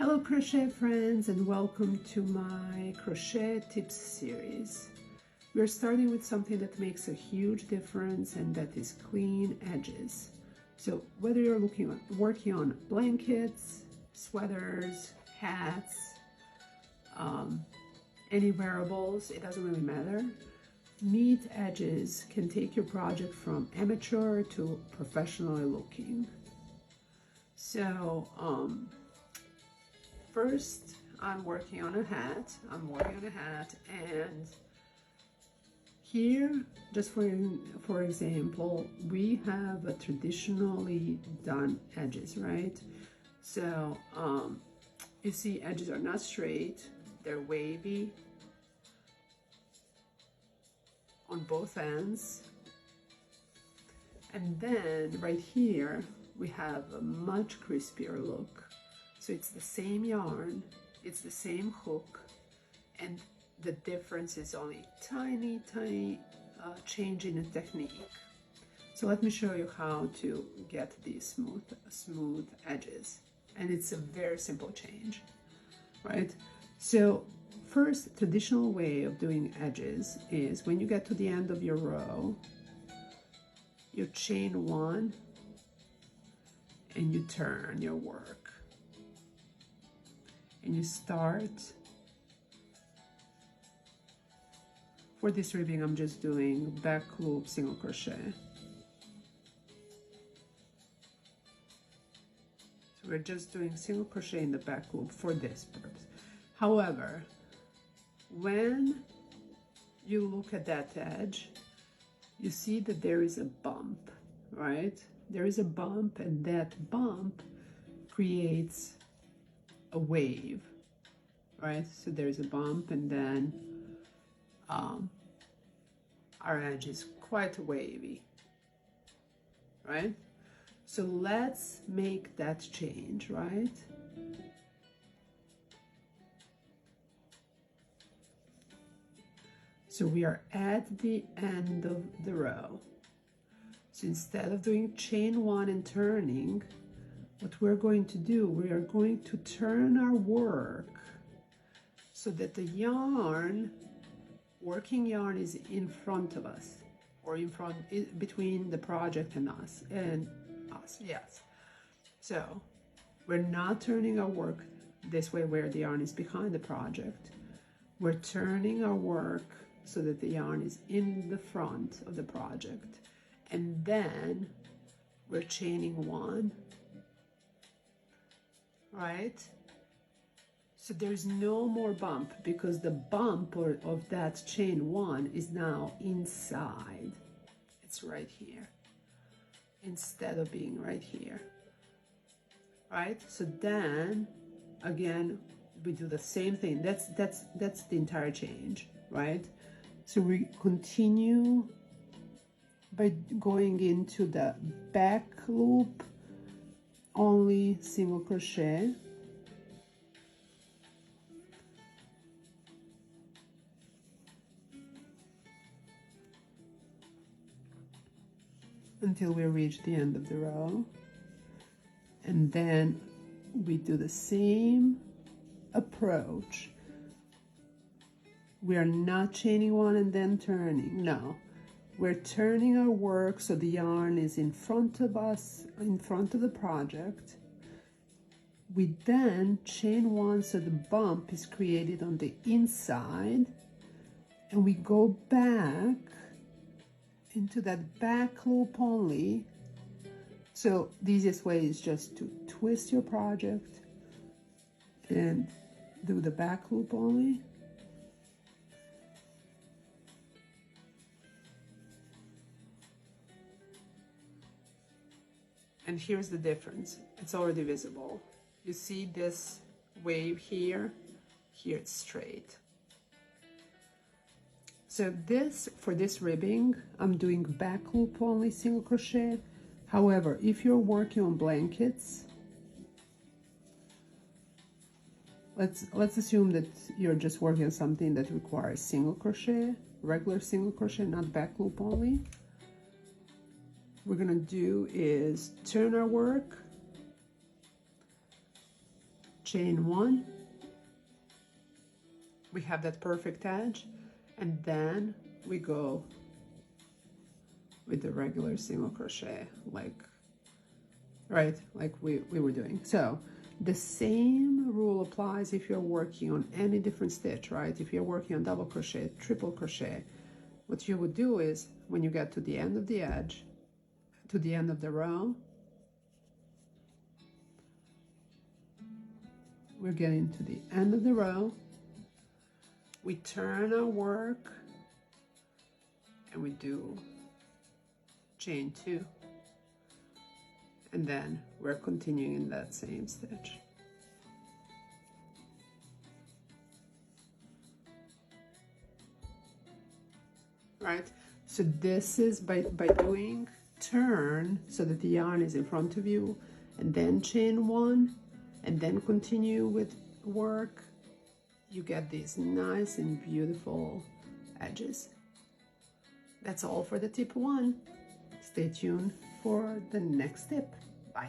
Hello crochet friends, and welcome to my crochet tips series. We're starting with something that makes a huge difference, and that is clean edges. So whether you're working on blankets, sweaters, hats, any wearables, it doesn't really matter. Neat edges can take your project from amateur to professionally looking. So first, I'm working on a hat. And here, just for example, we have a traditionally done edges, right? So you see, edges are not straight; they're wavy on both ends. And then right here, we have a much crispier look. So it's the same yarn, it's the same hook, and the difference is only tiny change in the technique. So let me show you how to get these smooth edges. And it's a very simple change, right? So first, traditional way of doing edges is when you get to the end of your row, you chain one and you turn your work. And you start. For this ribbing, I'm just doing back loop single crochet. So we're just doing single crochet in the back loop for this purpose. However, when you look at that edge, you see that there is a bump, right? There is a bump, and that bump creates a wave, right? So there's a bump, and then our edge is quite wavy, right? So let's make that change, right? So we are at the end of the row. So instead of doing chain one and turning, what we're going to do, we are going to turn our work so that the working yarn is in front of us, or between the project and us, yes. So we're not turning our work this way where the yarn is behind the project. We're turning our work so that the yarn is in the front of the project. And then we're chaining one, right? So there's no more bump, because the bump of that chain one is now inside. It's right here instead of being right here, right? So then again, we do the same thing. That's the entire change, right? So we continue by going into the back loop, only single crochet, until we reach the end of the row. And then we do the same approach. We are not chaining one and then turning. No, we're turning our work so the yarn is in front of us, in front of the project. We then chain one so the bump is created on the inside, and we go back into that back loop only. So the easiest way is just to twist your project and do the back loop only. And here's the difference. It's already visible. You see this wave here? Here it's straight. So for this ribbing, I'm doing back loop only single crochet. However, if you're working on blankets, let's assume that you're just working on something that requires single crochet, regular single crochet, not back loop only. What we're gonna do is turn our work, chain one, we have that perfect edge, and then we go with the regular single crochet, like we were doing. So the same rule applies if you're working on any different stitch, right? If you're working on double crochet, triple crochet, what you would do is when you get to the end of the edge, to the end of the row, we're getting to the end of the row, we turn our work and we do chain two, and then we're continuing in that same stitch. Right, so this is by doing turn so that the yarn is in front of you, and then chain one, and then continue with work, you get these nice and beautiful edges. That's all for the tip one. Stay tuned for the next tip. Bye.